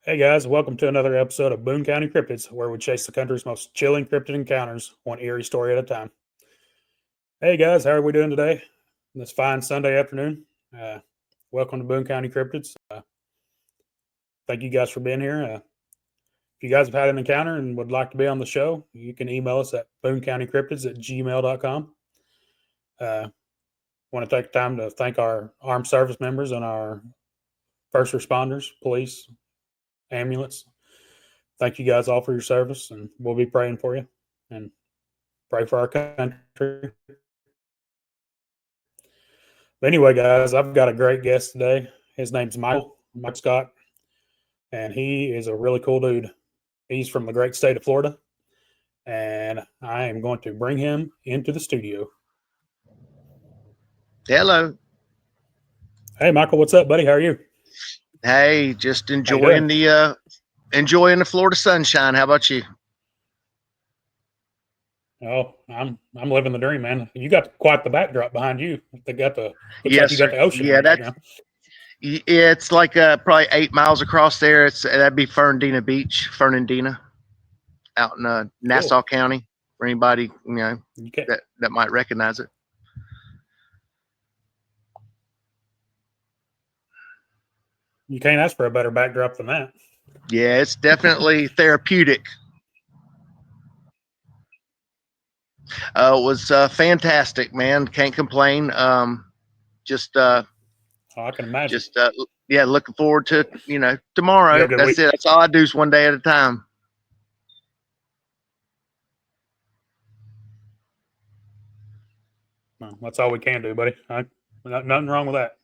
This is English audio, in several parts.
Hey guys, welcome to another episode of Boone County Cryptids, where we chase the country's most chilling cryptid encounters, one eerie story at a time. Hey guys, how are we doing today? This fine Sunday afternoon. Uh, Welcome to Boone County Cryptids. Thank you guys for being here. If you guys have had an encounter and would like to be on the show, you can email us at boonecountycryptids@gmail.com. Want to take time to thank our armed service members and our first responders, police, ambulance. Thank you guys all for your service, and we'll be praying for you and pray for our country. But anyway, guys, I've got a great guest today. His name's Mike Scott, and he is a really cool dude. He's from the great state of Florida, and I am going to bring him into the studio. Hello. Hey, Michael, what's up, buddy? How are you? Hey, just enjoying the Florida sunshine. How about you? Oh, I'm living the dream, man. You got quite the backdrop behind you. They got the looks like Yes, you got sir. the ocean in Yeah, the that's background. it's like probably 8 miles across there. That'd be Fernandina Beach, Fernandina, out in Nassau Cool. County. For anybody You can't that might recognize it. you can't ask for a better backdrop than that. Yeah, it's definitely therapeutic. It was fantastic, man. Can't complain. Just Oh, I can imagine. just yeah, looking forward to tomorrow. You have a good That's week. it. That's all I do is one day at a time. Well, that's all we can do, buddy. Nothing wrong with that.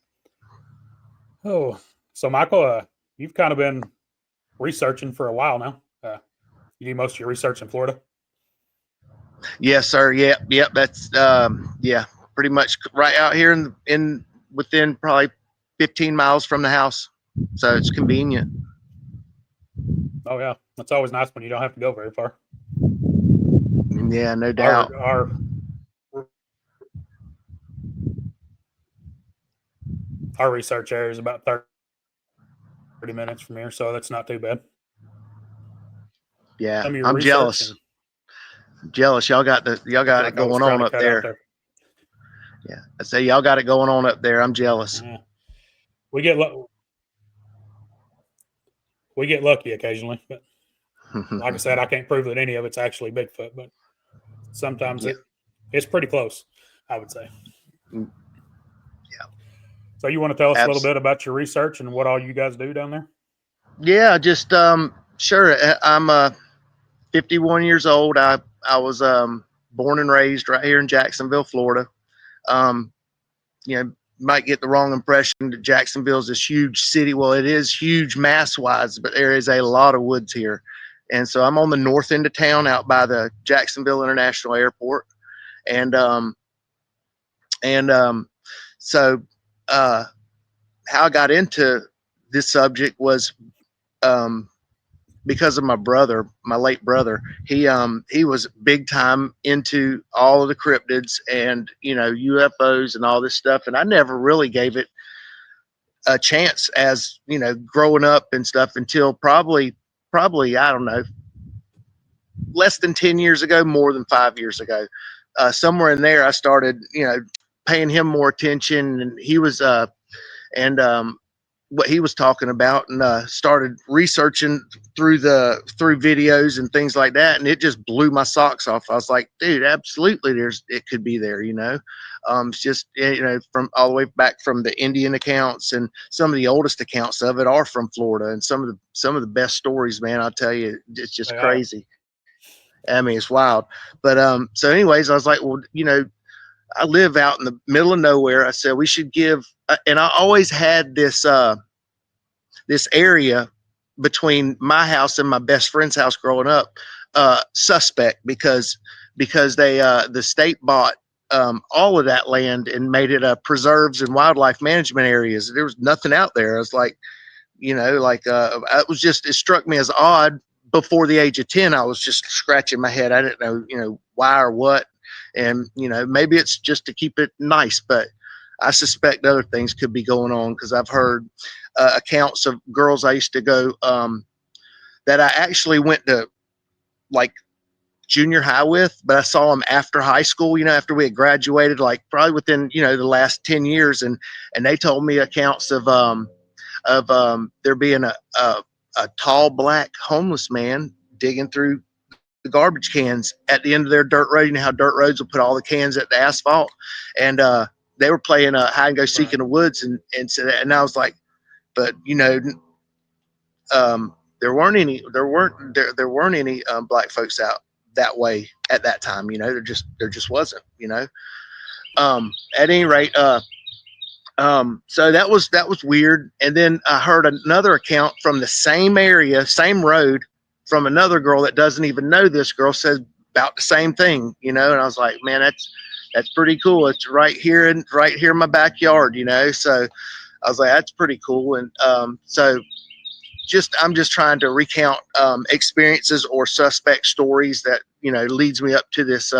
Oh, so Michael, you've kind of been researching for a while now. You do most of your research in Florida. Yes, sir. Yep. That's yeah, pretty much right out here in within probably 15 miles from the house, so it's convenient. Oh yeah, that's always nice when you don't have to go very far. Yeah, no doubt. Our research area is about 30 minutes from here, so that's not too bad. Yeah, Some of your I'm research jealous. Jealous. Y'all got it like I was going trying on to up cut out there. there. Yeah, I say y'all got it going on up there. I'm jealous. We get lucky occasionally, but like I said, I can't prove that any of it's actually Bigfoot, but sometimes Yeah. it's pretty close, I would say. Yeah. So you want to tell us a little bit about your research and what all you guys do down there? Yeah, just sure. I'm 51 years old. I was born and raised right here in Jacksonville, Florida. Might get the wrong impression that Jacksonville is this huge city. Well, it is huge mass wise, but there is a lot of woods here. And so I'm on the north end of town out by the Jacksonville International Airport. And so how I got into this subject was because of my brother, my late brother. He was big time into all of the cryptids and UFOs and all this stuff, and I never really gave it a chance as growing up and stuff until probably I don't know, less than 10 years ago, more than 5 years ago, somewhere in there I started paying him more attention, and he was and what he was talking about, and started researching through videos and things like that, and it just blew my socks off. I was like, dude, absolutely, it could be there. It's just from all the way back from the Indian accounts, and some of the oldest accounts of it are from Florida, and some of the best stories, man. I'll tell you, it's just crazy. I mean, it's wild. But so anyways, I was like, well, I live out in the middle of nowhere. I said we should give, and I always had this this area between my house and my best friend's house growing up suspect because they the state bought all of that land and made it preserves and wildlife management areas. There was nothing out there. I was like, it struck me as odd. Before the age of 10, I was just scratching my head. I didn't know, why or what. And, maybe it's just to keep it nice, but I suspect other things could be going on because I've heard accounts of girls I used to go that I actually went to like junior high with, but I saw them after high school, after we had graduated, like probably within, the last 10 years. And they told me accounts of there being a tall black homeless man digging through the garbage cans at the end of their dirt road. You know how dirt roads will put all the cans at the asphalt, and they were playing hide and go seek in the woods, and I was like, but there weren't any black folks out that way at that time. There just wasn't. At any rate, so that was weird. And then I heard another account from the same area, same road, from another girl that doesn't even know this girl, says about the same thing, and I was like, man, that's pretty cool. It's right here in my backyard, so I was like, that's pretty cool. And so I'm just trying to recount experiences or suspect stories that leads me up to this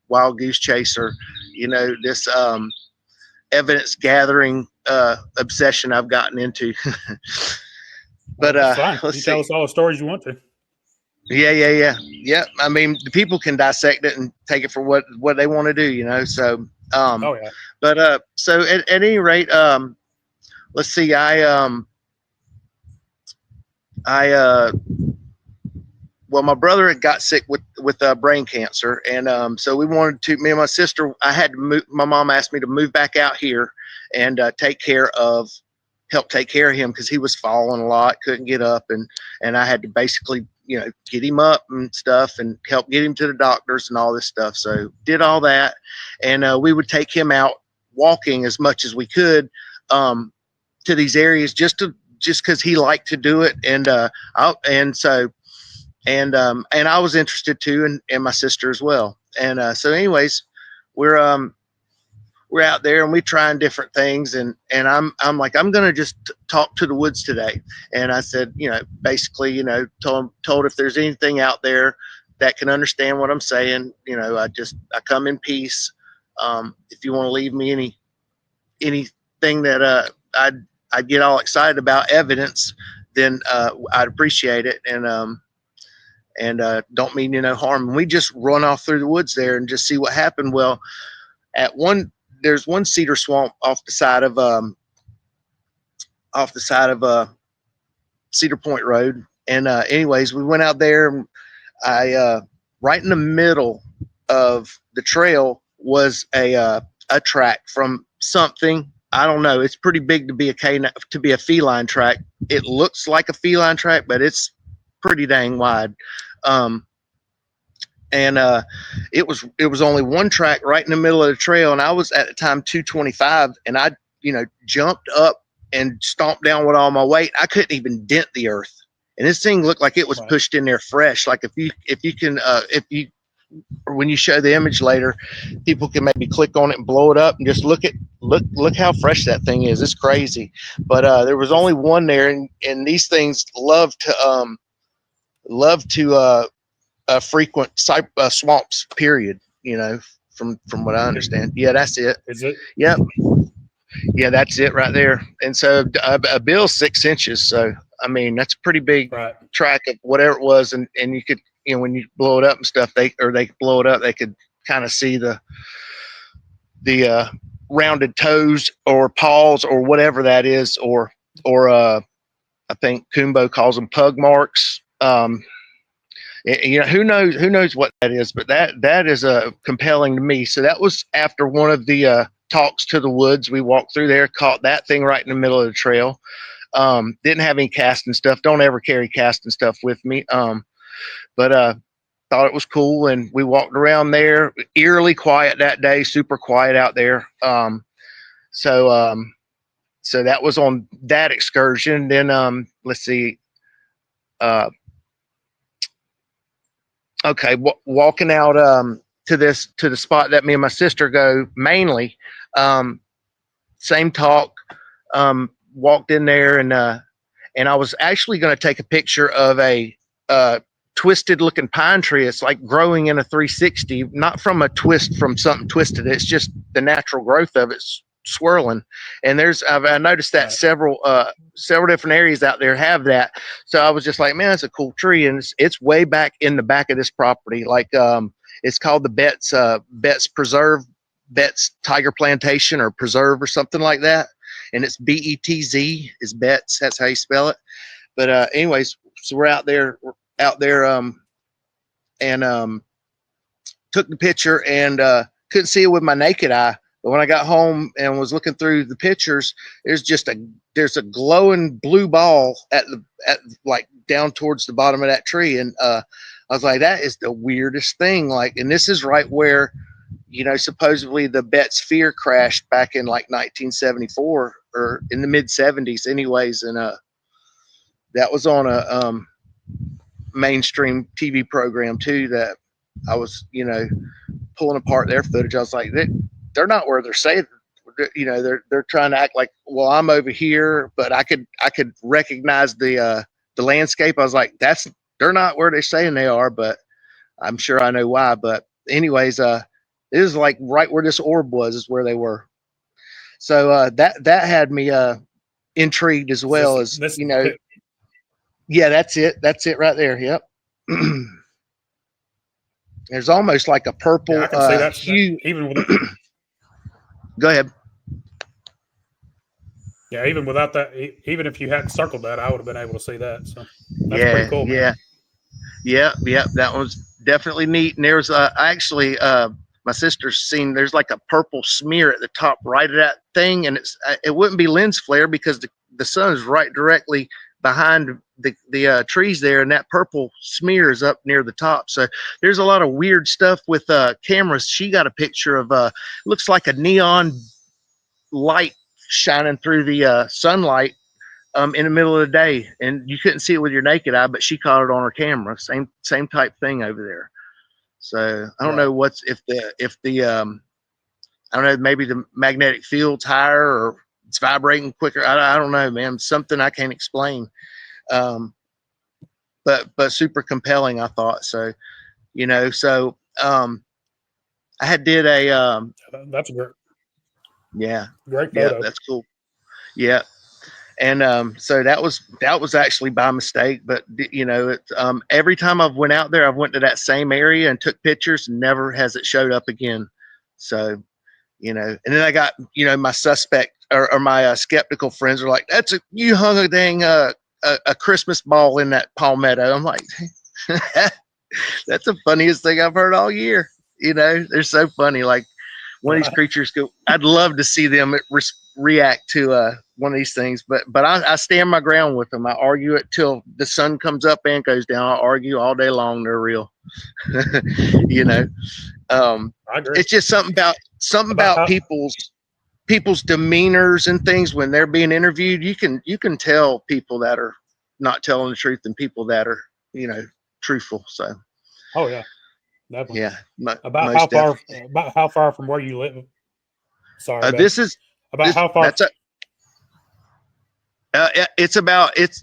wild goose chaser, this evidence gathering obsession I've gotten into. But fine. let's you see. tell us all the stories you want to. Yeah. I mean, the people can dissect it and take it for what they want to do, So, Oh yeah. But so at any rate, let's see. Well, my brother had got sick with brain cancer, and so we wanted to. Me and my sister, I had to move. My mom asked me to move back out here and help take care of him because he was falling a lot, couldn't get up, and I had to basically get him up and stuff and help get him to the doctors and all this stuff. So did all that, and we would take him out walking as much as we could to these areas just because he liked to do it, and I was interested too, and my sister as well. And so anyways, we're out there and we're trying different things, and I'm like, I'm gonna just talk to the woods today. And I said, basically, told if there's anything out there that can understand what I'm saying, I come in peace. If you want to leave me anything that I'd get all excited about evidence, then I'd appreciate it. And don't mean harm. And we just run off through the woods there and just see what happened. Well, there's one cedar swamp off the side of Cedar Point Road. And anyways, we went out there, and I right in the middle of the trail was a track from something. I don't know. It's pretty big to be a feline track. It looks like a feline track, but it's pretty dang wide. And it was only one track right in the middle of the trail, and I was at the time 225, and I jumped up and stomped down with all my weight. I couldn't even dent the earth, and this thing looked like it was pushed in there fresh. Like when you show the image later, people can maybe click on it and blow it up and just look how fresh that thing is. It's crazy. But there was only one there, and these things love to frequent swamps, period, from what I understand. Yeah, that's it. Is it? Yep. Yeah, that's it right there. And so a bill's 6 inches. So, I mean, that's a pretty big track of whatever it was. And you could, when you blow it up and stuff, they blow it up, they could kind of see the rounded toes or paws or whatever that is, or I think Kumbo calls them pug marks. Who knows what that is, but that is compelling to me. So that was after one of the talks to the woods. We walked through there, caught that thing right in the middle of the trail. Didn't have any casting stuff. Don't ever carry casting stuff with me. But thought it was cool, and we walked around there. Eerily quiet that day, super quiet out there. So that was on that excursion. Then let's see. Okay, walking out to the spot that me and my sister go mainly. Same talk. Walked in there, and I was actually going to take a picture of a twisted looking pine tree. It's like growing in a 360, not from a twist from something twisted. It's just the natural growth of it's swirling. And I noticed that several different areas out there have that. So I was just like, man, that's a cool tree. And it's way back in the back of this property. Like, it's called the Betts Preserve, Betts Tiger Plantation or Preserve or something like that. And it's BETZ is Betts. That's how you spell it. But anyways, so we're out there, and took the picture and couldn't see it with my naked eye. But when I got home and was looking through the pictures, there's a glowing blue ball at like down towards the bottom of that tree, and I was like, that is the weirdest thing. Like, and this is right where, supposedly the Betts Sphere crashed back in like 1974 or in the mid 70s, anyways, and that was on a mainstream TV program too. That I was, pulling apart their footage. I was like, they're not where they're saying. They're trying to act like, well, I'm over here, but I could recognize the landscape. I was like, they're not where they're saying they are, but I'm sure I know why. But anyways, it is like right where this orb was is where they were. So that had me intrigued as well as yeah, that's it. That's it right there. Yep. There's almost like a purple I can see that hue. even with Go ahead. Yeah, even without that, even if you hadn't circled that, I would have been able to see that. So that's pretty cool, man. Yeah. That was definitely neat. And there's actually my sister's seen. There's like a purple smear at the top right of that thing, and it wouldn't be lens flare because the sun is right directly behind the trees there, and that purple smear is up near the top. So there's a lot of weird stuff with cameras. She got a picture of looks like a neon light shining through the sunlight in the middle of the day, and you couldn't see it with your naked eye, but she caught it on her camera. Same type thing over there. So I don't know if the I don't know, maybe the magnetic field's higher or it's vibrating quicker. I don't know, man. Something I can't explain. But super compelling, I thought. So, I did a that's great. Yeah. Great photo. Yeah, that's cool. Yeah. And so that was actually by mistake, but every time I've went out there, I've went to that same area and took pictures, and never has it showed up again. So, and then I got, my suspect or my skeptical friends are like, you hung a dang a Christmas ball in that palmetto. I'm like, that's the funniest thing I've heard all year. They're so funny. Like, one of these creatures go, I'd love to see them react to one of these things, but I stand my ground with them. I argue it till the sun comes up and goes down. I argue all day long. They're real. I agree. It's just something about people's demeanors and things when they're being interviewed. You can tell people that are not telling the truth and people that are truthful. So oh yeah, definitely. Yeah. About how far from where you live? Sorry, this is about how far.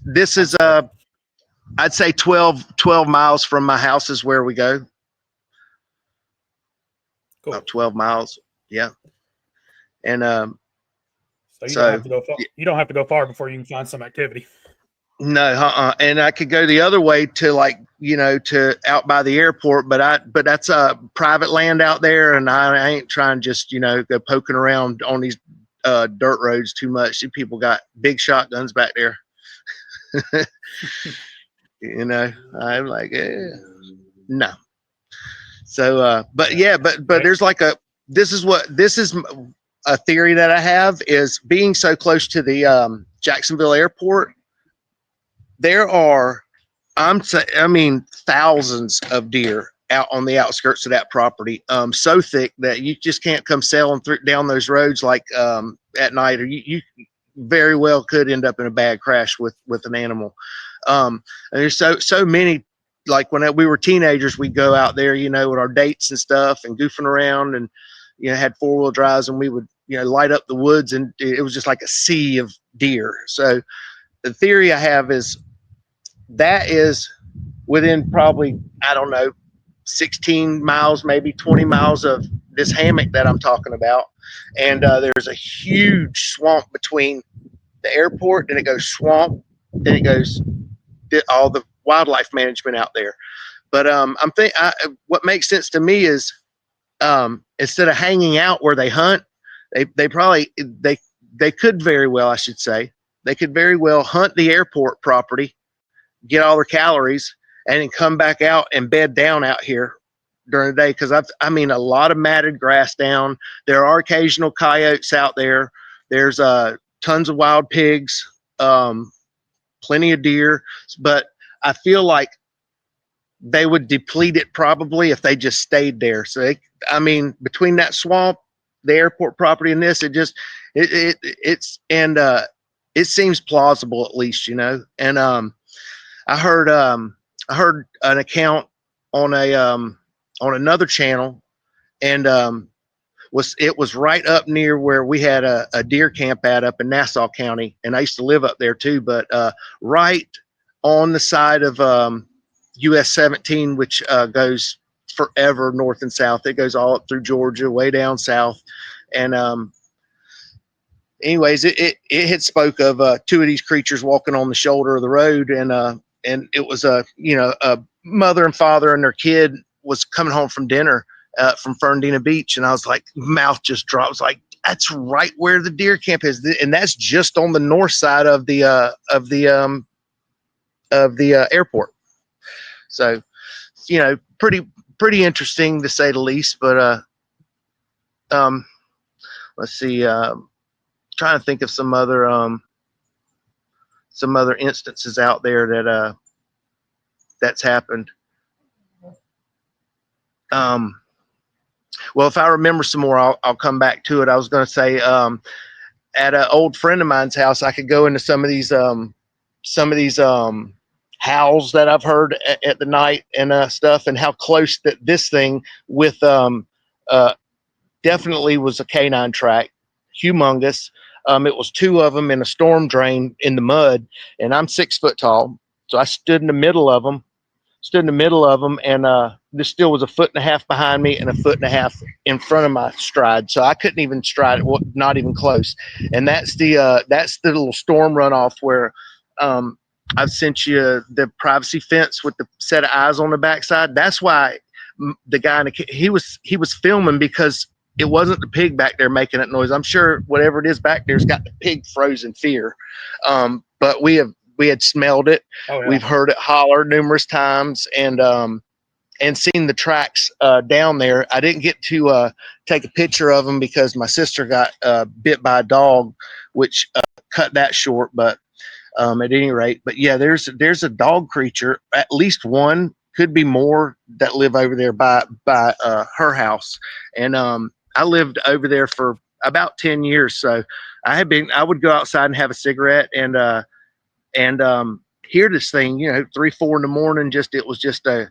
This is I'd say 12 miles from my house is where we go. Cool. About 12 miles. Yeah. And so you don't have to go far. You don't have to go far before you can find some activity. No, and I could go the other way to to out by the airport, but that's private land out there, and I ain't trying to just go poking around on these dirt roads too much. See, people got big shotguns back there. I'm like, no. So, but there's this is a theory that I have is being so close to the Jacksonville airport. There are, thousands of deer out on the outskirts of that property, so thick that you just can't come sailing down those roads like at night, or you very well could end up in a bad crash with an animal. And there's so many. Like when we were teenagers, we'd go out there, with our dates and stuff and goofing around, and had 4-wheel drives, and we would light up the woods, and it was just like a sea of deer. So the theory I have is that is within probably, I don't know, 16 miles, maybe 20 miles of this hammock that I'm talking about. and there's a huge swamp between the airport, then it goes swamp, then it goes all the wildlife management out there. But what makes sense to me is instead of hanging out where they hunt, they probably they could very well, I should say, they could very well hunt the airport property, get all their calories, and then come back out and bed down out here during the day. Because I mean, a lot of matted grass down. There are occasional coyotes out there. There's tons of wild pigs, plenty of deer, but I feel like they would deplete it probably if they just stayed there. So I mean, between that swamp, the airport property, and this, it seems plausible, at least, you know. And I heard an account on another channel, and it was right up near where we had a deer camp up in Nassau County, and I used to live up there too. But right on the side of US 17, which goes forever north and south. It goes all up through Georgia, way down south. And anyways, it had spoke of two of these creatures walking on the shoulder of the road, and it was a mother and father and their kid was coming home from dinner from Fernandina Beach, and I was like, mouth just dropped. I was like, that's right where the deer camp is, and that's just on the north side of the airport. So, you know, pretty interesting to say the least. But let's see. Trying to think of some other instances out there that that's happened. Well, if I remember some more, I'll come back to it. I was going to say, at an old friend of mine's house, I could go into some of these howls that I've heard at the night and stuff, and how close that this thing with definitely was a canine track, humongous. It was two of them in a storm drain in the mud, and I'm 6 foot tall, so I stood in the middle of them, and this still was 1.5 feet behind me and 1.5 feet in front of my stride, so I couldn't even stride it, not even close. And that's the little storm runoff where I've sent you the privacy fence with the set of eyes on the backside. That's why the guy he was filming, because it wasn't the pig back there making that noise. I'm sure whatever it is back there's got the pig frozen fear. But we had smelled it. Oh, yeah. We've heard it holler numerous times, and seen the tracks down there. I didn't get to take a picture of them because my sister got bit by a dog, which cut that short. But at any rate, but yeah, there's a dog creature, at least one, could be more, that live over there by her house. And I lived over there for about 10 years. So I would go outside and have a cigarette and hear this thing, 3, 4 in the morning. It was just a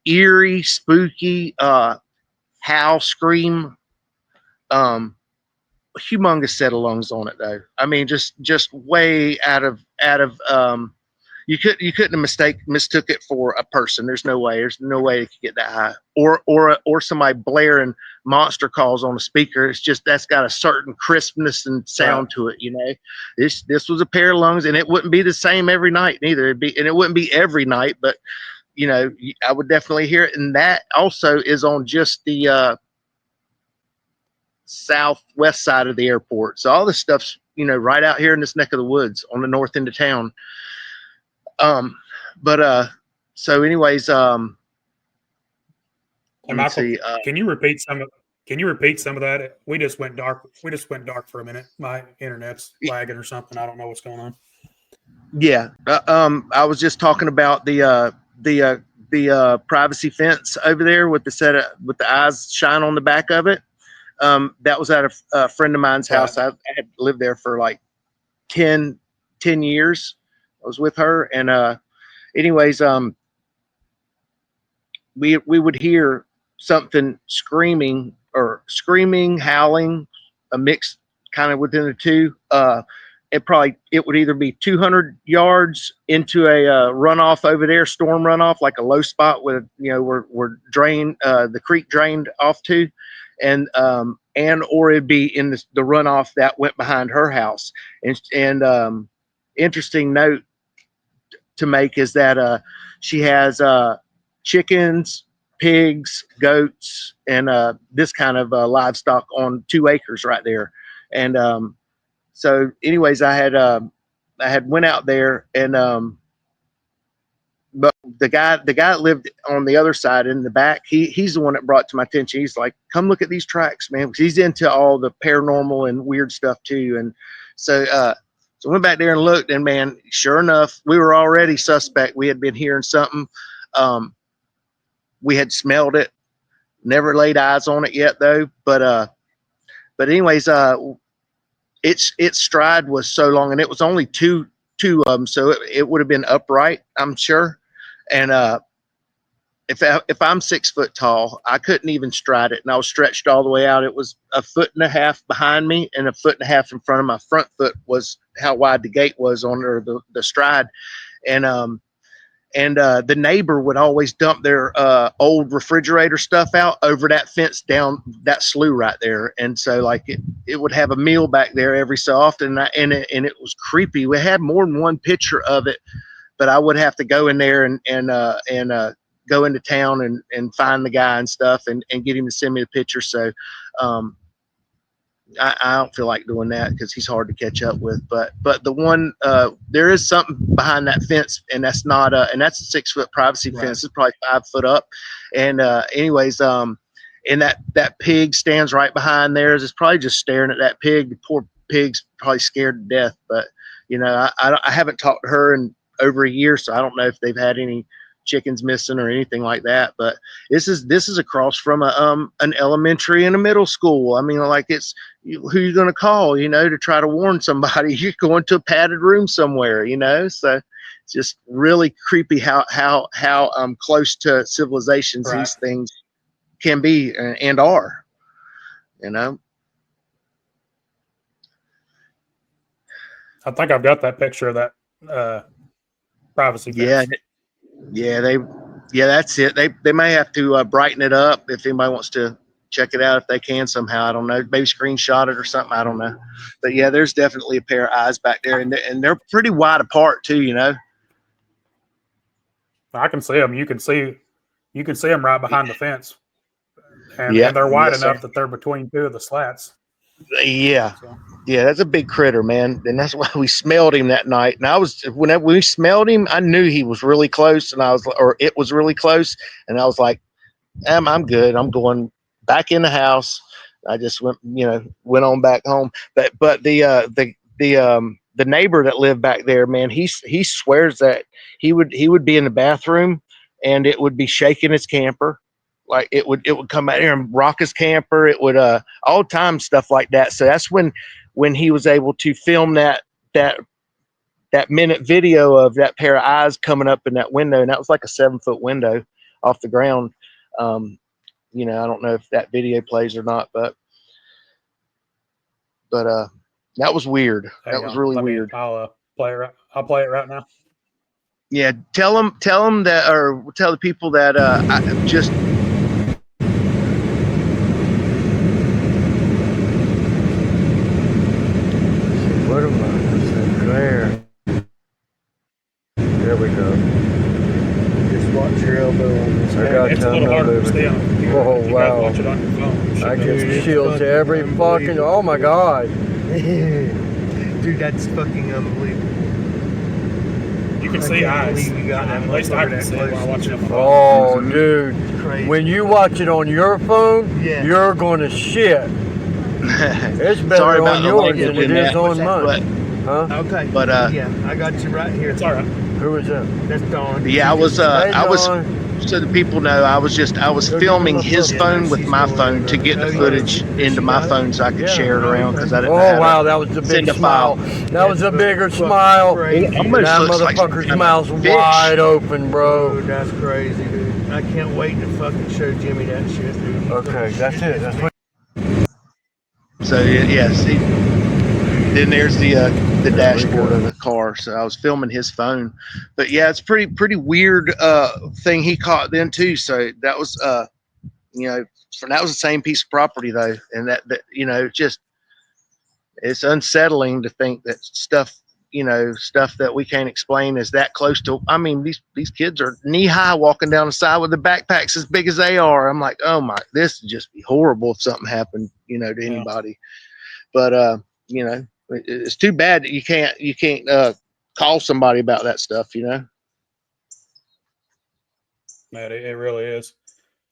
eerie, spooky howl, scream. Humongous set of lungs on it, though. I mean, just way out of you couldn't have mistook it for a person. There's no way it could get that high, or somebody blaring monster calls on a speaker. It's just, that's got a certain crispness and sound to it. This was a pair of lungs, and it wouldn't be the same every night neither. It wouldn't be every night, but I would definitely hear it. And that also is on just the southwest side of the airport. So all this stuff's, right out here in this neck of the woods on the north end of town. So anyways, hey, Michael, can you repeat some of that? We just went dark for a minute. My internet's lagging or something. I don't know what's going on. Yeah. I was just talking about the privacy fence over there with the eyes shine on the back of it. That was at a friend of mine's house. I had lived there for like 10 years. I was with her, and anyways, we would hear something screaming, howling, a mix kind of within the two. It would either be 200 yards into a runoff over there, storm runoff, like a low spot with where the creek drained off to, and and or it'd be in the runoff that went behind her house. And interesting note to make is that she has chickens, pigs, goats, and this kind of livestock on 2 acres right there. And so, anyways, I had went out there, and but the guy that lived on the other side in the back, he's the one that brought to my attention. He's like, "Come look at these tracks, man," because he's into all the paranormal and weird stuff too. And so so I went back there and looked, and man, sure enough, we were already suspect. We had been hearing something. We had smelled it, never laid eyes on it yet though. But anyways, its stride was so long, and it was only two of them, so it would have been upright, I'm sure. And if I'm 6 foot tall, I couldn't even stride it, and I was stretched all the way out. It was 1.5 feet behind me and 1.5 feet in front of my front foot was how wide the gate was on the stride. And the neighbor would always dump their old refrigerator stuff out over that fence down that slough right there. And so like it would have a meal back there every so often, and it was creepy. We had more than one picture of it, but I would have to go in there and go into town and find the guy and stuff and get him to send me the picture. So I don't feel like doing that because he's hard to catch up with. But the one there is something behind that fence, and that's not and that's a 6 foot privacy fence. It's probably 5 foot up. And anyways, and that pig stands right behind theirs. It's probably just staring at that pig. The poor pig's probably scared to death. But you know, I haven't talked to her in over a year, so I don't know if they've had any chickens missing or anything like that. But this is across from an elementary and a middle school. I mean, like, it's who you going to call, you know, to try to warn somebody? You're going to a padded room somewhere, you know. So it's just really creepy how close to civilizations these things can be and are, you know. I think I've got that picture of that privacy fence. Yeah, that's it. They may have to brighten it up if anybody wants to check it out if they can somehow. I don't know, maybe screenshot it or something. I don't know, but yeah, there's definitely a pair of eyes back there, and they're pretty wide apart too. You know, I can see them. You can see them right behind the fence, and they're wide enough that they're between 2 of the slats. Yeah. So. Yeah, that's a big critter, man. And that's why we smelled him that night. And whenever we smelled him, I knew he was really close, and it was really close. And I was like, I'm good. I'm going back in the house. I just went on back home. But the neighbor that lived back there, man, he swears that he would be in the bathroom and it would be shaking his camper. Like it would come out here and rock his camper. It would all time stuff like that. So that's when he was able to film that minute video of that pair of eyes coming up in that window, and that was like a 7 foot window off the ground. You know, I don't know if that video plays or not, but that was weird. That was really weird. I'll play it right now. Yeah, tell them that, or tell the people that I just. What am I? There. There we go. Just watch your elbow on this. I got it's a little harder to stay on. Oh, wow. Watch it on your phone. I get chills every fucking. Oh my god. Dude, that's fucking unbelievable. You can see eyes. At least I can see it while watching it on my phone. Oh, dude. When you watch it on your phone, you're going to shit. It's better on yours than it is on mine. Huh? Okay. But yeah, I got you right here. It's all right. Who is that? That's Dawn. Yeah, I was so the people know I was filming his phone with my phone to get the footage into my phone so I could share it around because I didn't know how wow, that was the big smile. That was a bigger smile. That motherfucker's mouth's wide open, bro. Dude, that's crazy, dude. I can't wait to fucking show Jimmy that shit, dude. Okay, that's it. That's what. So yeah, see, then there's the dashboard of the car. So I was filming his phone, but yeah, it's pretty weird thing he caught then too. So that was you know, that was the same piece of property though. And that, you know, just, it's unsettling to think that stuff, you know, stuff that we can't explain is that close to, I mean, these kids are knee high walking down the side with the backpacks as big as they are. I'm like, oh my, this would just be horrible if something happened, you know, to anybody. But, you know, it's too bad that you can't call somebody about that stuff, you know? Man, it really is.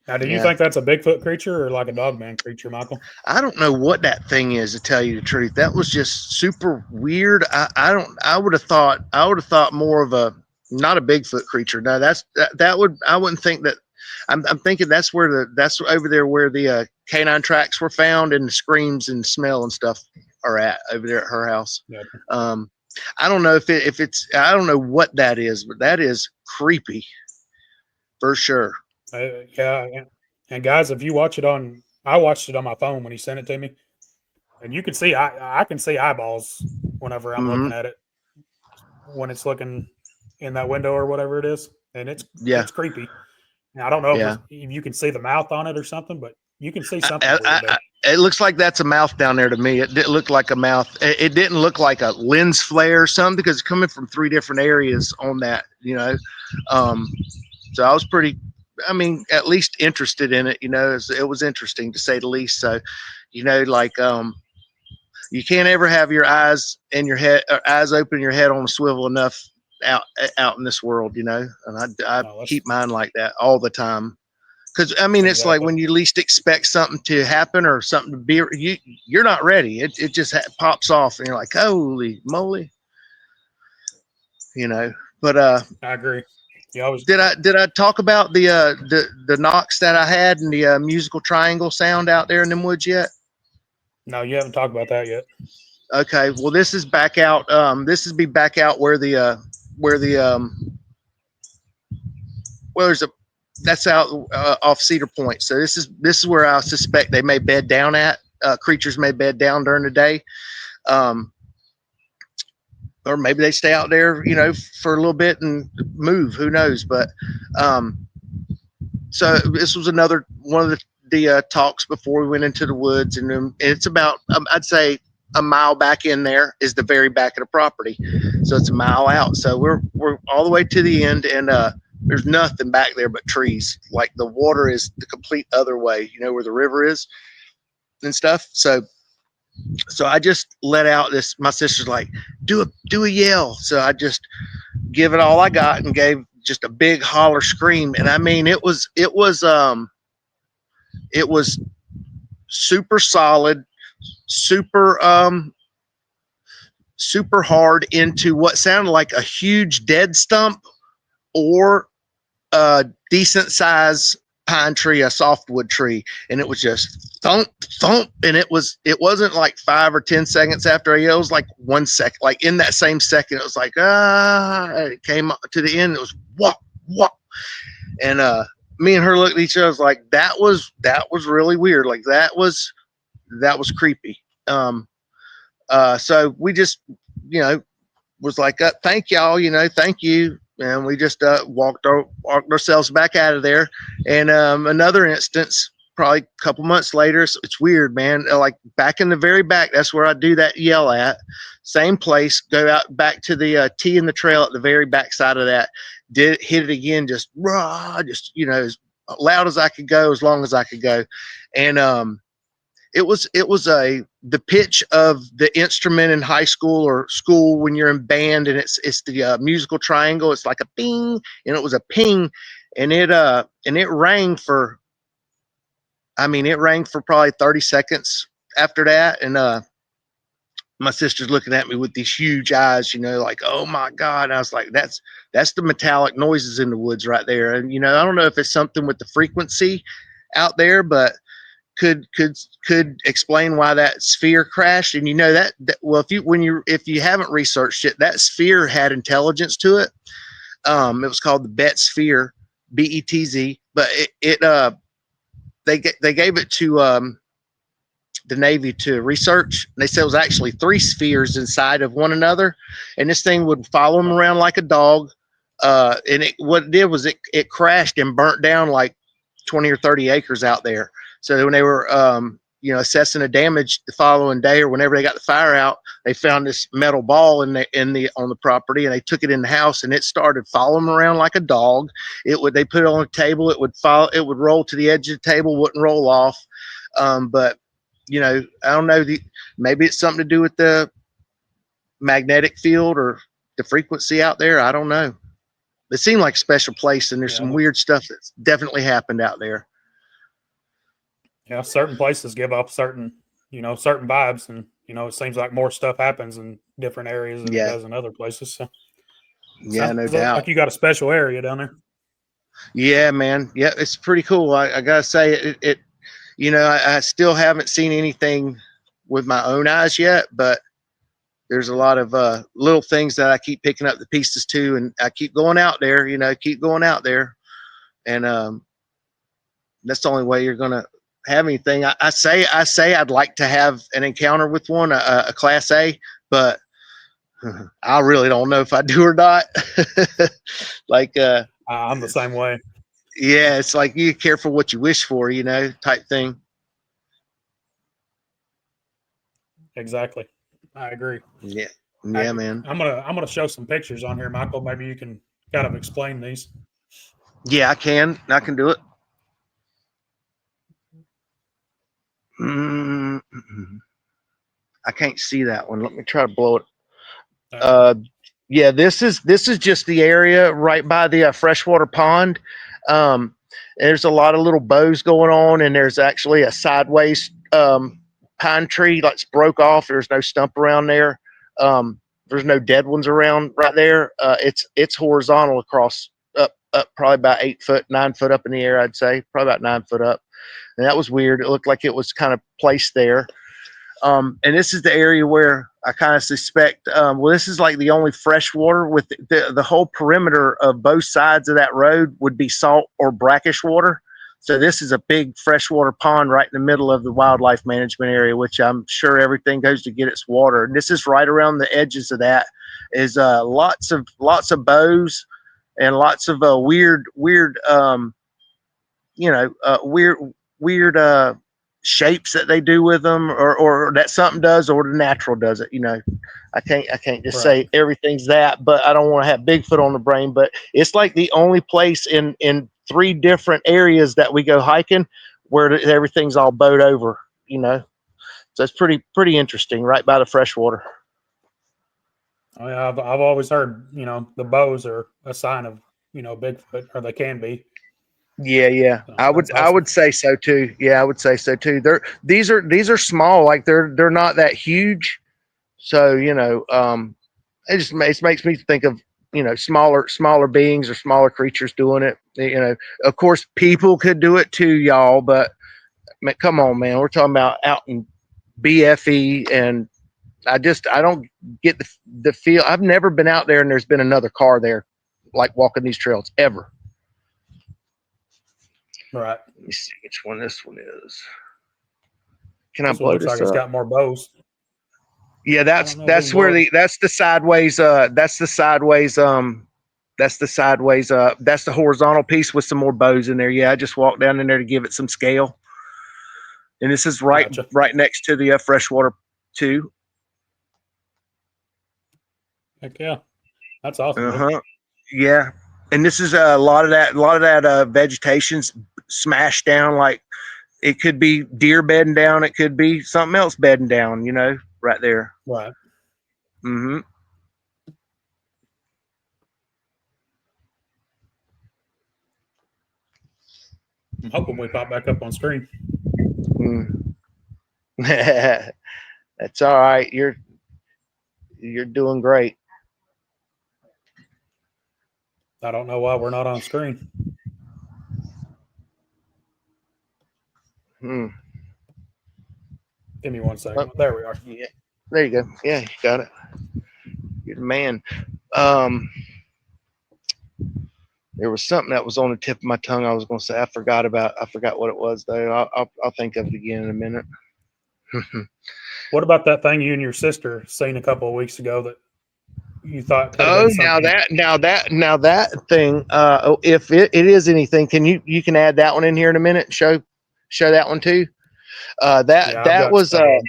Now, do you Yeah. think that's a Bigfoot creature or like a dogman creature, Michael? I don't know what that thing is, to tell you the truth. That was just super weird. I would have thought more of a, not a Bigfoot creature. No, I wouldn't think that. I'm thinking that's over there where the canine tracks were found, and the screams and smell and stuff are at over there at her house. Yeah. I don't know if it's, I don't know what that is, but that is creepy for sure. Yeah. And guys, if you watch it on, I watched it on my phone when he sent it to me, and you can see, I can see eyeballs whenever I'm looking at it, when it's looking in that window or whatever it is. And it's creepy. Now, I don't know if you can see the mouth on it or something, but you can see something weird there. It looks like that's a mouth down there to me. It didn't look like a mouth. It didn't look like a lens flare or something, because it's coming from 3 different areas on that, you know. So I was pretty, I mean, at least interested in it, you know. It was interesting, to say the least. So, you know, like, you can't ever have your eyes and your head, or eyes open, your head on a swivel enough out in this world, you know. And I keep mine like that all the time. Because, I mean, it's like when you least expect something to happen or something to be, you're not ready. It just pops off, and you're like, holy moly, you know. But I agree. Did I talk about the knocks that I had and the musical triangle sound out there in them woods yet? No, you haven't talked about that yet. Okay, well, this is back out. This is back out where there's a, that's out off Cedar Point. So this is where I suspect they may bed down at. Creatures may bed down during the day, or maybe they stay out there, you know, for a little bit and move. Who knows? But so this was another one of the talks before we went into the woods, and it's about I'd say a mile back in there is the very back of the property. So it's a mile out. So we're all the way to the end, and there's nothing back there but trees. Like the water is the complete other way, you know, where the river is and stuff. So I just let out this, my sister's like, do a yell. So I just give it all I got and gave just a big holler scream. And I mean, it was super solid, super hard into what sounded like a huge dead stump or a decent size pine tree, a softwood tree. And it was just thump, thump. And it wasn't like 5 or 10 seconds after I yelled. It was like 1 second, like in that same second, it was like, it came to the end. It was whop, whop. And me and her looked at each other. I was like, that was really weird. Like that was creepy. So we just, you know, was like, thank y'all, you know, thank you. And we just walked ourselves back out of there. And another instance, probably a couple months later, it's weird, man. Like back in the very back, that's where I do that yell at. Same place, go out back to the T in the trail at the very back side of that. Hit it again, just raw, just, you know, as loud as I could go, as long as I could go. And it was the pitch of the instrument in high school or school when you're in band, and it's the musical triangle. It's like a ping, and it was a ping, and it rang for, I mean, it rang for probably 30 seconds after that. And my sister's looking at me with these huge eyes, you know, like, oh my God. And I was like, that's the metallic noises in the woods right there. And, you know, I don't know if it's something with the frequency out there, but could explain why that sphere crashed. And you know that well, if you haven't researched it, that sphere had intelligence to it. It was called the Bet sphere, BETZ, but they gave it to the Navy to research. They said it was actually 3 spheres inside of one another, and this thing would follow them around like a dog. And what it did was it crashed and burnt down like 20 or 30 acres out there. So when they were, you know, assessing the damage the following day or whenever they got the fire out, they found this metal ball on the property, and they took it in the house, and it started following them around like a dog. They put it on a table. It would roll to the edge of the table, wouldn't roll off. But you know, I don't know, maybe it's something to do with the magnetic field or the frequency out there. I don't know. It seemed like a special place, and there's some weird stuff that's definitely happened out there. Yeah, certain places give off certain vibes, and it seems like more stuff happens in different areas than it does in other places. So yeah, no doubt. Like you got a special area down there. Yeah, man. Yeah, it's pretty cool. I gotta say it you know, I still haven't seen anything with my own eyes yet, but there's a lot of little things that I keep picking up the pieces to, and I keep going out there, keep going out there. And that's the only way you're going to have anything. I say I'd like to have an encounter with one, a Class A, but I really don't know if I do or not. Like, I'm the same way. Yeah, it's like you careful what you wish for, type thing. Exactly. I agree. Yeah. Yeah, man. I'm gonna show some pictures on here, Michael. Maybe you can kind of explain these. Yeah, I can do it. I can't see that one. Let me try to blow it. Yeah, this is just the area right by the freshwater pond. There's a lot of little bows going on, and there's actually a sideways pine tree that's broke off. There's no stump around there. There's no dead ones around right there. It's horizontal across up probably about 8 foot, 9 foot up in the air. I'd say probably about 9 foot up. And that was weird. It looked like it was kind of placed there. And this is the area where I kind of suspect, this is like the only fresh water with the whole perimeter of both sides of that road would be salt or brackish water. So this is a big freshwater pond right in the middle of the wildlife management area, which I'm sure everything goes to get its water. And this is right around the edges of that is lots of bows and lots of weird shapes that they do with them, or that something does, or the natural does it. I can't just say everything's that, but I don't want to have Bigfoot on the brain. But it's like the only place in 3 different areas that we go hiking where everything's all bowed over. So it's pretty interesting, right by the freshwater. Oh yeah, I've always heard the bows are a sign of Bigfoot, or they can be. Yeah. So I would say so too. Yeah, I would say so too. These are small, like they're not that huge. So, it makes me think of, smaller beings or smaller creatures doing it. Of course people could do it too, y'all, but man, come on, man. We're talking about out in BFE, and I don't get the feel. I've never been out there and there's been another car there, like walking these trails ever. Right. Let me see which one this one is. Can I blow looks this like up? It's got more bows. Yeah, that's where that's the sideways that's the horizontal piece with some more bows in there. Yeah, I just walked down in there to give it some scale. And this is right next to the freshwater too. Heck yeah. That's awesome. Uh-huh. Yeah. And this is a lot of that vegetation's smashed down. Like it could be deer bedding down, it could be something else bedding down, right there. Right. Mm-hmm. I'm hoping we pop back up on screen. That's all right. You're doing great. I don't know why we're not on screen. Give me 1 second. There we are. Yeah. There you go. Yeah, you got it. You're the man. There was something that was on the tip of my tongue I was going to say. I forgot what it was, though. I'll think of it again in a minute. What about that thing you and your sister seen a couple of weeks ago that you thought could have Oh, been something? now that thing. If it is anything, you can add that one in here in a minute and show that one too. Yeah, I've That got was several.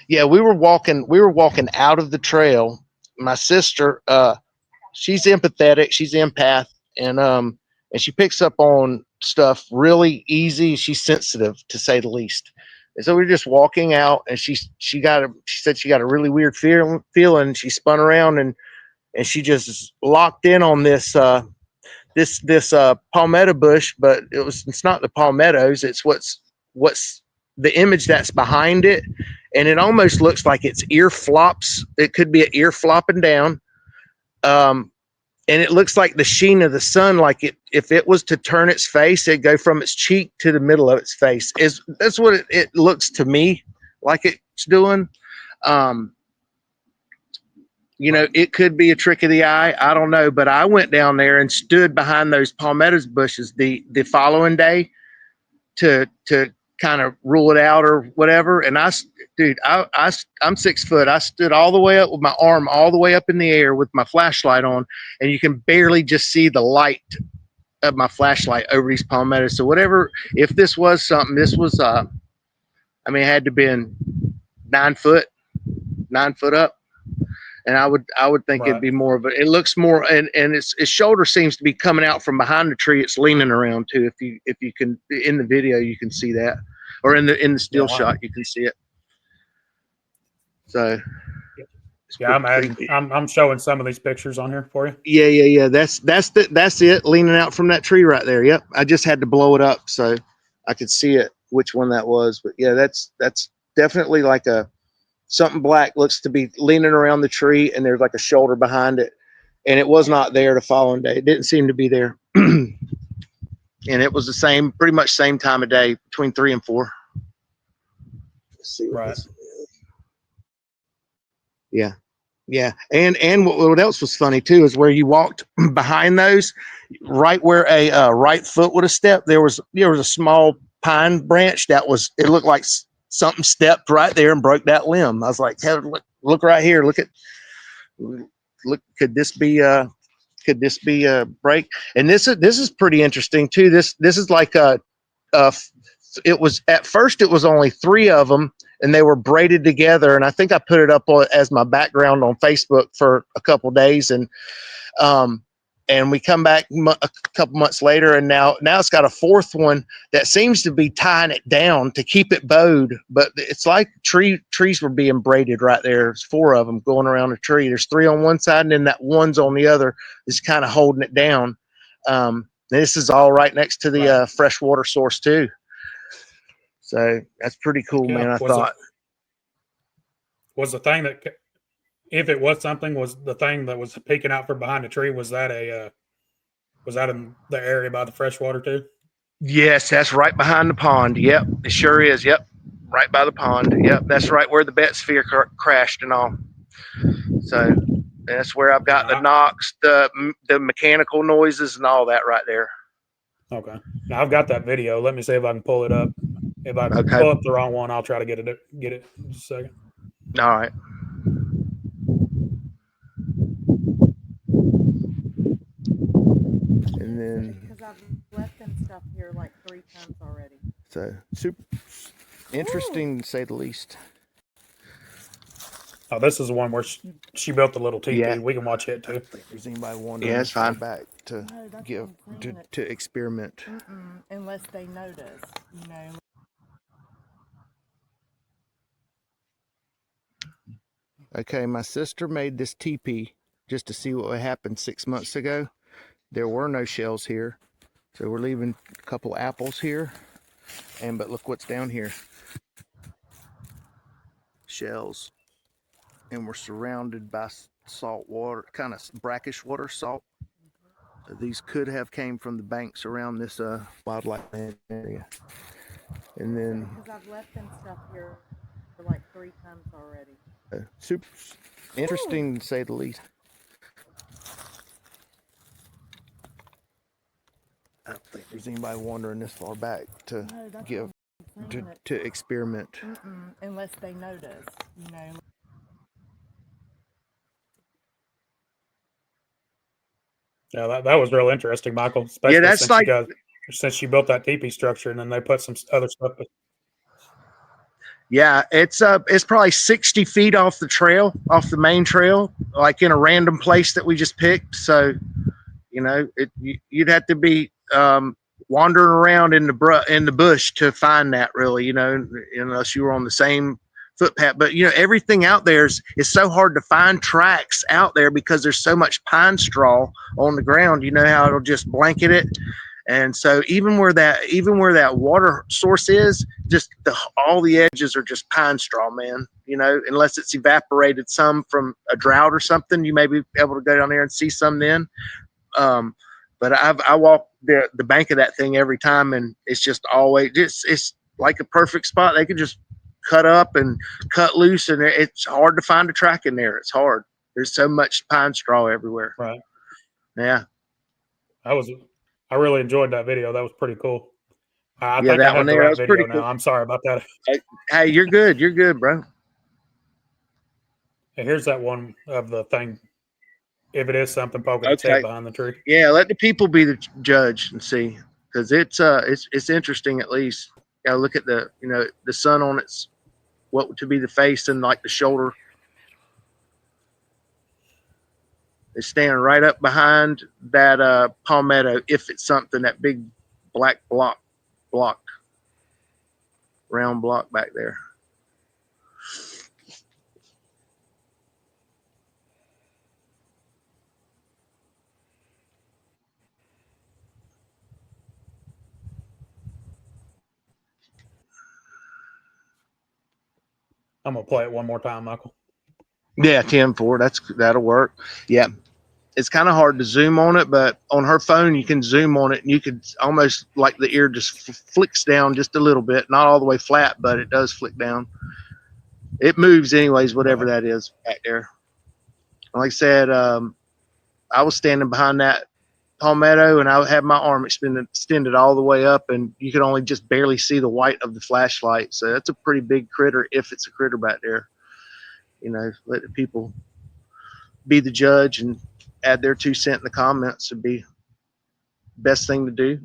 yeah. We were walking out of the trail. My sister, she's empathetic. She's empath, and she picks up on stuff really easy. She's sensitive, to say the least. And so we are just walking out, and she said she got a really weird feeling. She spun around, and she just locked in on this palmetto bush, but it's not the palmettos. It's what's the image that's behind it, and it almost looks like its ear flops. It could be an ear flopping down. Um, and it looks like the sheen of the sun, like if it was to turn its face, it'd go from its cheek to the middle of its face. That's what it looks to me like it's doing. Um, it could be a trick of the eye. I don't know, but I went down there and stood behind those palmettos bushes the following day to kind of rule it out or whatever. And I'm 6 foot. I stood all the way up with my arm all the way up in the air with my flashlight on, and you can barely just see the light of my flashlight over these palmettos. So whatever, if this was something, this was it had to been 9 foot up. And I would think it'd Right. be more, but it looks more, and its shoulder seems to be coming out from behind the tree. It's leaning around too. If you can, in the video you can see that, or in the still shot you can see it. So it's Yeah, pretty. I'm showing some of these pictures on here for you. Yeah. That's it. Leaning out from that tree right there. Yep. I just had to blow it up so I could see it, which one that was. But yeah, that's definitely like something black, looks to be leaning around the tree, and there's like a shoulder behind it, and it was not there the following day. It didn't seem to be there. And it was pretty much same time of day, between 3 and 4. Let's see what Right. this is. Yeah. And what else was funny too is where you walked behind those, right where a right foot would have stepped, there was a small pine branch it looked like something stepped right there and broke that limb. I was like, hey, look right here. Look, could this be a break? And this is pretty interesting too. This is like it was, at first it was only 3 of them, and they were braided together, and I think I put it up as my background on Facebook for a couple days, and we come back a couple months later, and now it's got a 4th one that seems to be tying it down to keep it bowed, but it's like trees were being braided right there. There's 4 of them going around a tree. There's 3 on one side, and then that one's on the other is kind of holding it down. This is all right next to the freshwater source too. So that's pretty cool, man. I thought. Was the thing that, if it was something, was the thing that was peeking out from behind the tree, was that in the area by the freshwater too? Yes, that's right behind the pond. Yep, it sure is. Yep, right by the pond. Yep, that's right where the bet sphere crashed and all. So that's where I've got the knocks, the mechanical noises, and all that right there. Okay. Now I've got that video. Let me see if I can pull it up. If I Okay. pull up the wrong one, I'll try to get it in just a second. All right. And then, because I've left them stuff here like 3 times already. So super interesting, to say the least. Oh, this is the one where she built the little teepee. Yeah. We can watch it too. There's anybody wandering? Yeah, it's fine. Back to to experiment. Unless they notice, Okay, my sister made this teepee just to see what would happen 6 months ago. There were no shells here, so we're leaving a couple apples here. But look what's down here. Shells. And we're surrounded by salt water, kind of brackish water, salt. So these could have came from the banks around this wildlife area. And then, because I've left them stuff here for like 3 times already. Super interesting, to say the least. I don't think there's anybody wandering this far back to to experiment. Unless they notice, Yeah, that was real interesting, Michael. Yeah, Especially that's since like since you built that teepee structure, and then they put some other stuff. yeah, it's probably 60 feet off the trail, off the main trail, like in a random place that we just picked. So you'd have to be wandering around in the bush to find that, really, unless you were on the same footpath. But everything out there is so hard to find tracks out there because there's so much pine straw on the ground. You know how it'll just blanket it. And so even where that water source is, just all the edges are just pine straw, man. Unless it's evaporated some from a drought or something, you may be able to go down there and see some then. But I walk the bank of that thing every time, and it's just always it's like a perfect spot. They could just cut up and cut loose, and it's hard to find a track in there. It's hard. There's so much pine straw everywhere. Right. Yeah. I really enjoyed that video. That was pretty cool. I Yeah, think that I one have the there, that right was video pretty now. cool. I'm sorry about that. Hey, you're good. You're good, bro. Hey, here's that one of the thing. If it is something poking its Okay. head behind the tree. Yeah, let the people be the judge and see, because it's interesting. At least gotta look at the sun on its what to be the face and like the shoulder. It's standing right up behind that palmetto. If it's something, that big black round block back there. I'm gonna play it one more time, Michael. Yeah, 10-4. That'll work. Yeah, it's kind of hard to zoom on it, but on her phone you can zoom on it, and you could almost like the ear just flicks down just a little bit, not all the way flat, but it does flick down. It moves anyways, whatever that is back there. Like I said, I was standing behind that palmetto, and I had my arm extended all the way up, and you could only just barely see the white of the flashlight. So that's a pretty big critter, if it's a critter back there. Let the people be the judge and add their 2 cents in the comments would be best thing to do.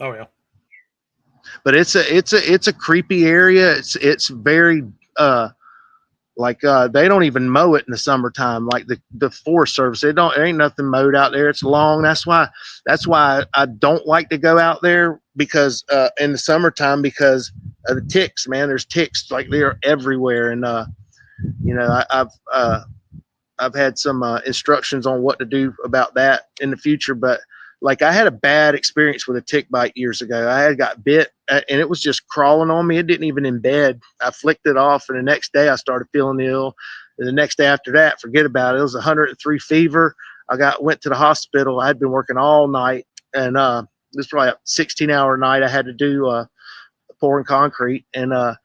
Oh yeah. But it's a creepy area. It's very they don't even mow it in the summertime. Like the Forest Service, there ain't nothing mowed out there. It's long. That's why I don't like to go out there, because in the summertime, because of the ticks, man. There's ticks, like they're everywhere. And I've had some instructions on what to do about that in the future. But like, I had a bad experience with a tick bite years ago. I had got bit, and it was just crawling on me. It didn't even embed. I flicked it off, and the next day I started feeling ill. And the next day after that, forget about it. It was 103 fever. Went to the hospital. I had been working all night, and this was probably a 16-hour night. I had to do pouring concrete, and I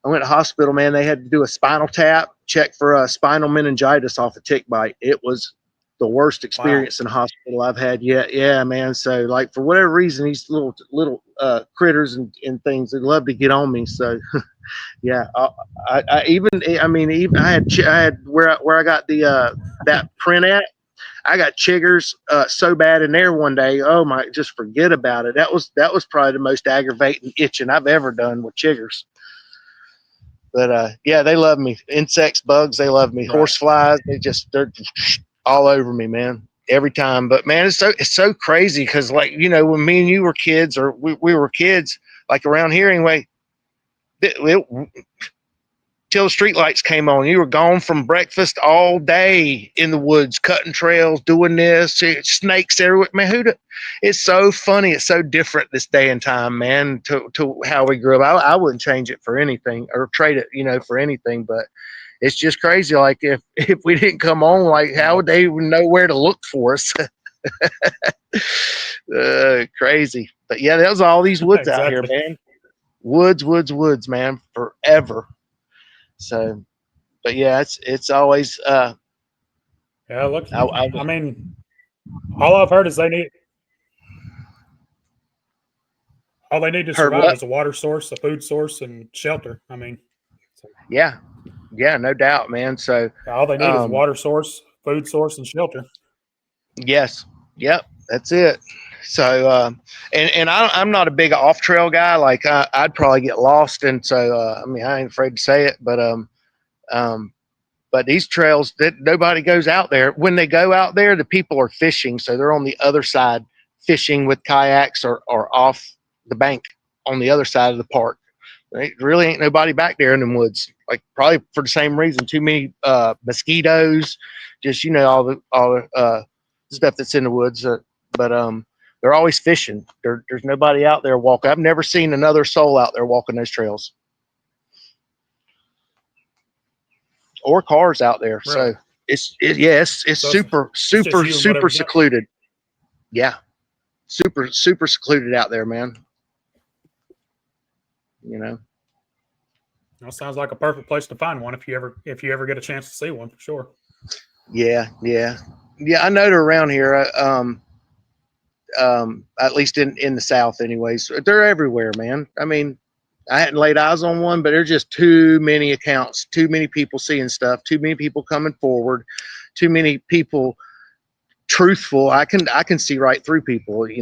went to the hospital, man. They had to do a spinal tap, check for spinal meningitis off a tick bite. It was the worst experience in the hospital I've had yet. Yeah, man. So, like, for whatever reason, these little critters and things, they love to get on me. So, yeah. I had where I got the that print at. I got chiggers so bad in there one day. Oh my! Just forget about it. That was probably the most aggravating itching I've ever done with chiggers. But yeah, they love me. Insects, bugs, they love me. Right. Horseflies, they're all over me, man, every time. But man, it's so crazy, because like, when me and you were kids, or we were kids, like around here anyway, till the street lights came on, you were gone from breakfast all day in the woods, cutting trails, doing this, snakes everywhere. Man, it's so funny. It's so different this day and time, man, to how we grew up. I wouldn't change it for anything, or trade it, for anything. But it's just crazy. Like, if we didn't come on, like, how would they even know where to look for us? Crazy. But yeah, there's all these woods out here, man. Woods, man, forever. So, but yeah, it's always yeah. Look, I mean, all I've heard is all they need to survive is a water source, a food source, and shelter. I mean, yeah, no doubt, man. So all they need is a water source, food source and shelter. Yes. Yep. That's it. So, and I'm not a big off trail guy. Like I'd probably get lost. And so, I mean, I ain't afraid to say it, but these trails that nobody goes out there. When they go out there, the people are fishing. So they're on the other side fishing with kayaks or off the bank on the other side of the park. There really ain't nobody back there in them woods. Like probably for the same reason, too many mosquitoes, just all the stuff that's in the woods. But they're always fishing. There's nobody out there walking. I've never seen another soul out there walking those trails or cars out there. Really? So it's So super secluded. Yeah, super secluded out there, man. That sounds like a perfect place to find one if you ever get a chance to see one, for sure. Yeah. I know they're around here. At least in the South, anyways. They're everywhere, man. I mean, I hadn't laid eyes on one, but there's just too many accounts, too many people seeing stuff, too many people coming forward, too many people truthful. I can see right through people, and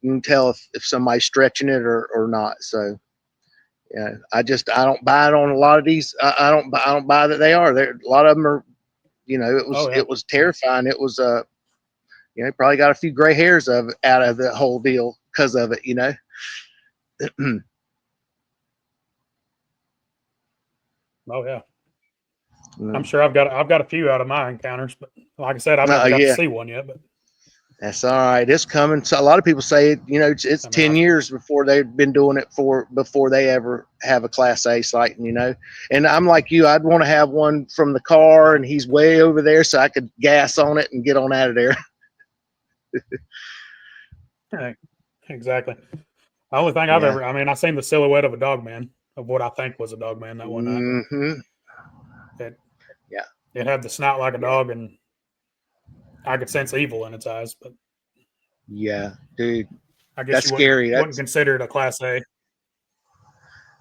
you can tell if somebody's stretching it or not. So yeah, I don't buy it on a lot of these. I don't buy that they are there. A lot of them are, it was terrifying. It was probably got a few gray hairs out of the whole deal because of it, Oh yeah. I'm sure I've got a few out of my encounters, but like I said, I've never got to see one yet. But that's all right. It's coming. So a lot of people say, it's 10 years before they've been doing it before they ever have a Class A sighting, And I'm like you, I'd want to have one from the car, and he's way over there, so I could gas on it and get on out of there. Exactly. The only thing I've seen the silhouette of a dogman, of what I think was a dogman that one night. Mm-hmm. It had the snout like a dog, and I could sense evil in its eyes. But yeah, dude, I guess that's scary. Wouldn't consider it a Class A.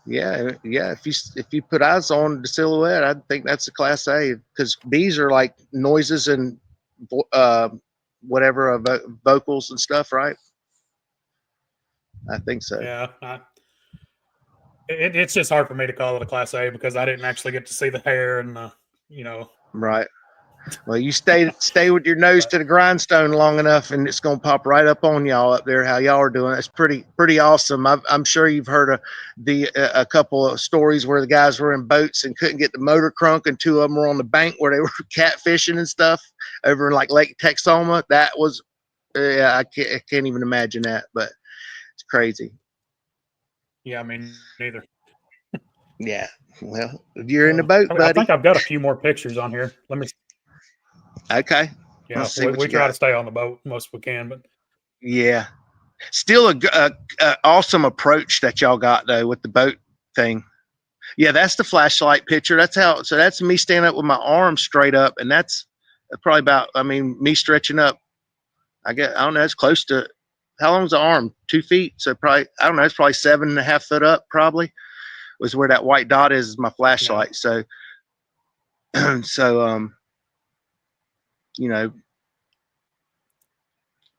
Yeah. If you put eyes on the silhouette, I think that's a Class A, because these are like noises and whatever of vocals and stuff, right? I think so. Yeah. It's just hard for me to call it a Class A because I didn't actually get to see the hair and Right. Well, you stay with your nose to the grindstone long enough, and it's gonna pop right up on y'all up there. How y'all are doing? It's pretty awesome. I'm sure you've heard of a couple of stories where the guys were in boats and couldn't get the motor crunk, and two of them were on the bank where they were catfishing and stuff over in like Lake Texoma. That was, I can't even imagine that, but it's crazy. Yeah, I mean, neither. Yeah. Well, if you're in the boat, buddy. I think I've got a few more pictures on here. Let me. Okay. Yeah, we try to stay on the boat most we can, but yeah, still a awesome approach that y'all got though with the boat thing. Yeah, that's the flashlight picture. So that's me standing up with my arms straight up, and that's probably about. I mean, me stretching up. I don't know. It's close to, how long's the arm? 2 feet. So probably, I don't know. It's probably 7.5 foot up. Probably was where that white dot is my flashlight. Yeah. So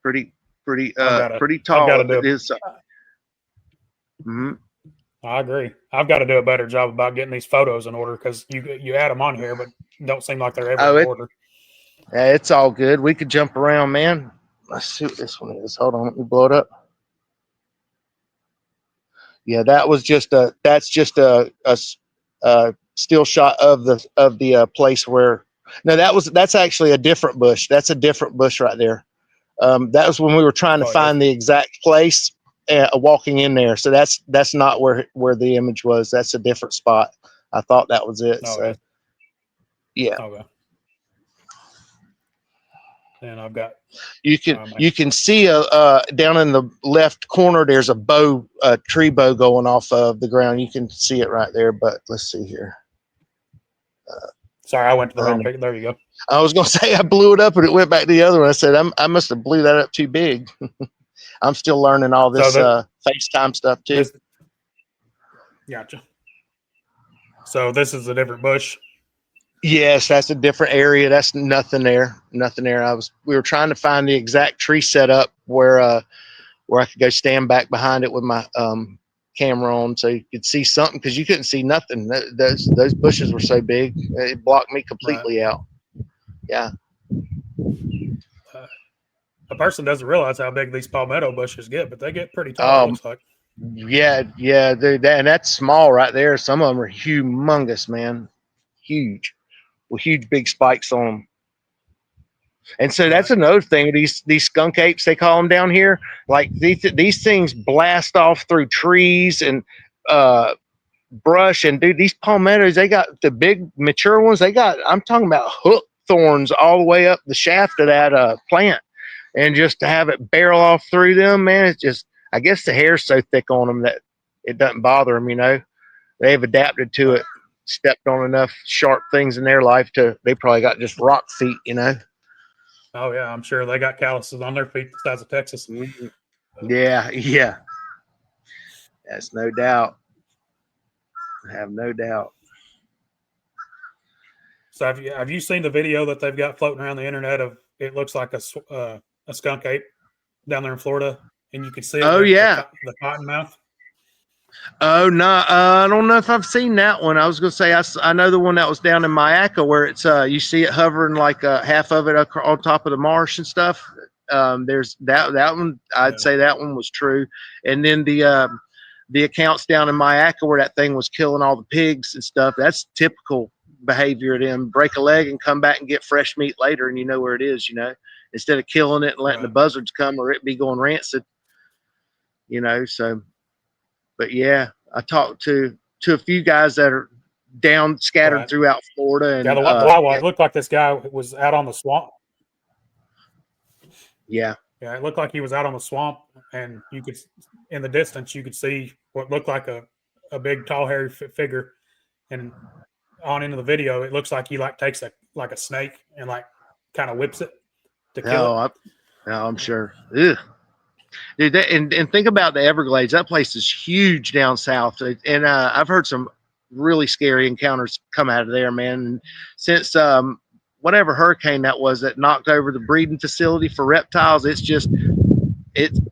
pretty tall. It is. I agree. I've got to do a better job about getting these photos in order, because you add them on here, but don't seem like they're ever in order. Yeah, it's all good. We could jump around, man. Let's see what this one is. Hold on, let me blow it up. Yeah, that's just a still shot of the place where. No, that's actually a different bush. That's a different bush right there. That was when we were trying to find the exact place, walking in there. So that's not where the image was. That's a different spot. I thought that was it. So yeah. Okay. And I've got. You can see down in the left corner. There's a tree bow going off of the ground. You can see it right there. But let's see here. Sorry, I went to the wrong picture. There you go. I was gonna say I blew it up and it went back to the other one. I said I must have blew that up too big. I'm still learning all this FaceTime stuff too. Gotcha. So this is a different bush. Yes, that's a different area. That's nothing there. Nothing there. We were trying to find the exact tree setup where I could go stand back behind it with my camera on so you could see something, because you couldn't see nothing. Those bushes were so big, it blocked me Right. completely out. Yeah. A person doesn't realize how big these palmetto bushes get, but they get pretty tall. It Um. looks like. Yeah. Yeah. And that's small right there. Some of them are humongous, man. Huge, with huge big spikes on them. And so that's Right. another thing. These skunk apes, they call them down here. Like these things blast off through trees and uh, brush. And dude, these palmettos, they got the big mature ones. They got, I'm talking about hook thorns all the way up the shaft of that plant. And just to have it barrel off through them, man, it's just, I guess the hair's so thick on them that it doesn't bother them. They've adapted to Right. it. Stepped on enough sharp things in their life they probably got just rock feet. Oh yeah, I'm sure they got calluses on their feet the size of Texas. Mhm. Yeah, yeah. That's no doubt. I have no doubt. So have you seen the video that they've got floating around the internet of it looks like a skunk ape down there in Florida, and you can see it Oh with yeah. the cottonmouth. Oh no. I don't know if I've seen that one. I was gonna say I know the one that was down in Mayaca where it's you see it hovering like half of it on top of the marsh and stuff. There's that one. I'd Yeah. say that one was true. And then the accounts down in Mayaca where that thing was killing all the pigs and stuff. That's typical behavior of them. Break a leg and come back and get fresh meat later, and you know where it is. Instead of killing it and letting the Right. buzzards come or it be going rancid. So. But yeah, I talked to a few guys that are down scattered Right. throughout Florida, Yeah. and The wildlife looked like this guy was out on the swamp. yeah, Yeah, it looked like he was out on the swamp, and you could, in the distance, you could see what looked like a big, tall, hairy figure. And on into the video, it looks like he like takes a snake and like kind of whips it to kill it. I'm sure. Ugh. Dude, and think about the Everglades. That place is huge down south, and I've heard some really scary encounters come out of there, man. And since whatever hurricane that was that knocked over the breeding facility for reptiles, it's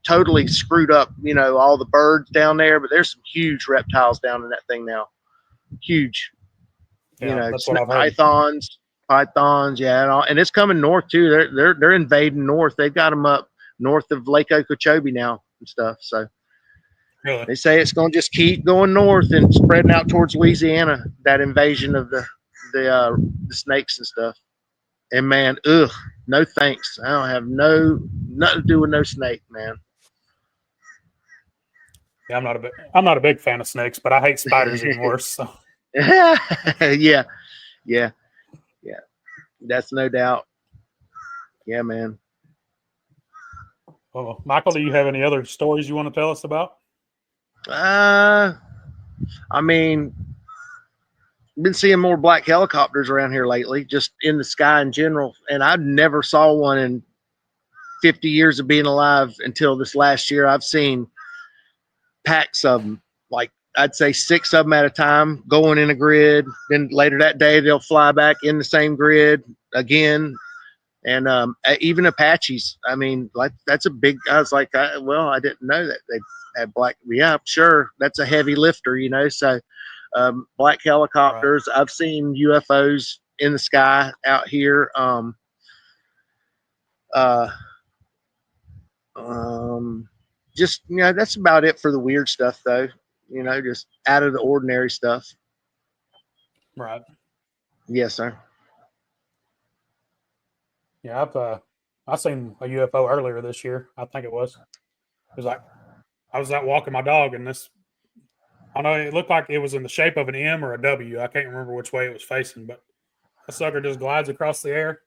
totally screwed up, all the birds down there. But there's some huge reptiles down in that thing now. Huge, Yeah, that's what I've heard. pythons, yeah, and it's coming north too. They're invading north. They've got them up north of Lake Okeechobee now and stuff. So Really? they say it's going to just keep going north and spreading out towards Louisiana. That invasion of the snakes and stuff. And man, no thanks. I don't have nothing to do with no snake, man. Yeah, I'm not a big fan of snakes, but I hate spiders even worse. So. yeah, yeah, yeah. That's no doubt. Yeah, man. Well, Michael, do you have any other stories you want to tell us about? I mean, been seeing more black helicopters around here lately, just in the sky in general. And I never saw one in 50 years of being alive until this last year. I've seen packs of them, like I'd say 6 of them at a time going in a grid. Then later that day, they'll fly back in the same grid again. And even Apaches. I mean, like that's a big. I was like, I didn't know that they had black. Yeah, sure, that's a heavy lifter, So black helicopters. Right. I've seen UFOs in the sky out here. Just that's about it for the weird stuff, though. Just out of the ordinary stuff. Right. Yes, sir. Yeah, I seen a UFO earlier this year. I think it was. It was like I was out walking my dog, and I know it looked like it was in the shape of an M or a W. I can't remember which way it was facing, but the sucker just glides across the air,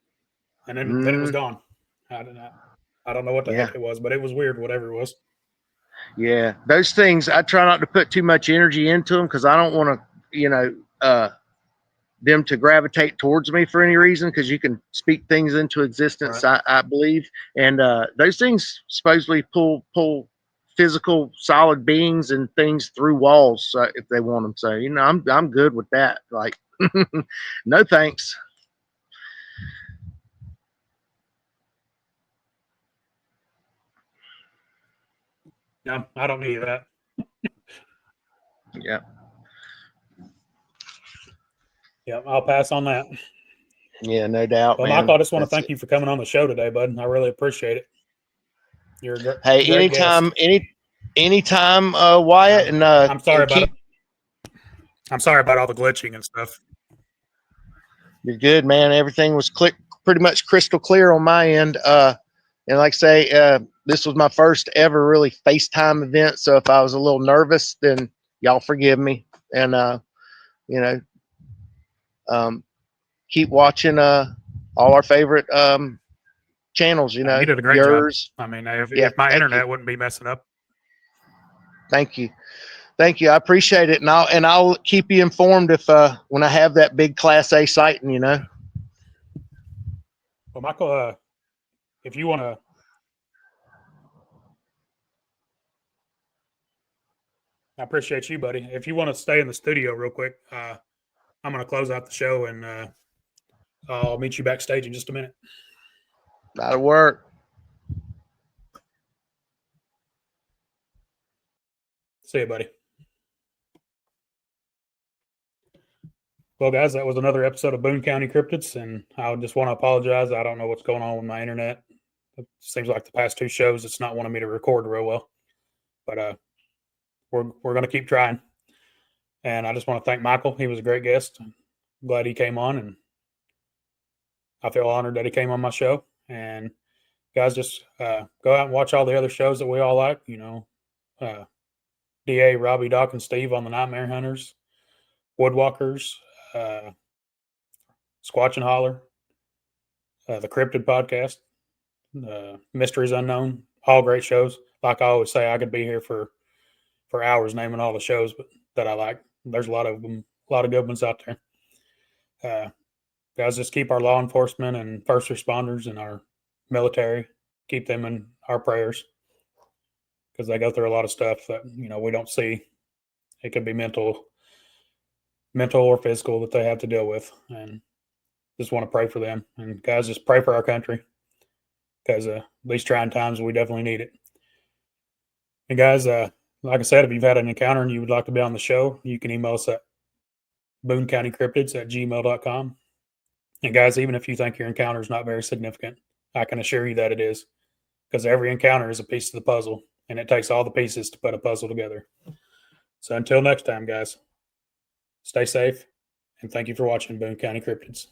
and then it was gone. I don't know what the heck it was, but it was weird, whatever it was. Yeah, those things, I try not to put too much energy into them because I don't want to, them to gravitate towards me for any reason, because you can speak things into existence, right. I believe. And those things supposedly pull physical solid beings and things through walls if they want them. So, I'm good with that. Like, No thanks. No, I don't need that. Yeah. Yeah, I'll pass on that. Yeah, no doubt, Well, man. Michael, I just want to That's thank it. you for coming on the show today, bud. I really appreciate it. You're a Hey, great anytime, guest. anytime, Wyatt, I'm sorry and about keep. it. I'm sorry about all the glitching and stuff. You're good, man. Everything was pretty much crystal clear on my end. And like I say, this was my first ever really FaceTime event. So if I was a little nervous, then y'all forgive me. And you know, keep watching all our favorite channels. You You know, did a great job. yours. I mean, Yeah, if my thank you, internet wouldn't be messing up. thank you, thank you. I appreciate it, and I'll keep you informed if when I have that big Class A sighting. You know. Well, Michael, if you want to, I appreciate you, buddy. If you want to stay in the studio real quick, I'm going to close out the show and I'll meet you backstage in just a minute. That'll work. See you, buddy. Well, guys, that was another episode of Boone County Cryptids, and I just want to apologize. I don't know what's going on with my internet. It seems like the past two shows, it's not wanting me to record real well, but we're going to keep trying. And I just want to thank Michael. He was a great guest. I'm glad he came on, and I feel honored that he came on my show. And guys, just go out and watch all the other shows that we all like. You know, DA, Robbie, Doc, and Steve on the Nightmare Hunters, Woodwalkers, Squatch and Holler, the Cryptid Podcast, Mysteries Unknown, all great shows. Like I always say, I could be here for hours naming all the shows that I like. There's a lot of them, a lot of good ones out there. Guys, just keep our law enforcement and first responders and our military, keep them in our prayers because they go through a lot of stuff that we don't see. It could be mental or physical that they have to deal with, and just want to pray for them. And guys, just pray for our country because these trying times we definitely need it. And guys, like I said, if you've had an encounter and you would like to be on the show, you can email us at boonecountycryptids@gmail.com. And guys, even if you think your encounter is not very significant, I can assure you that it is, because every encounter is a piece of the puzzle, and it takes all the pieces to put a puzzle together. So until next time, guys, stay safe, and thank you for watching Boone County Cryptids.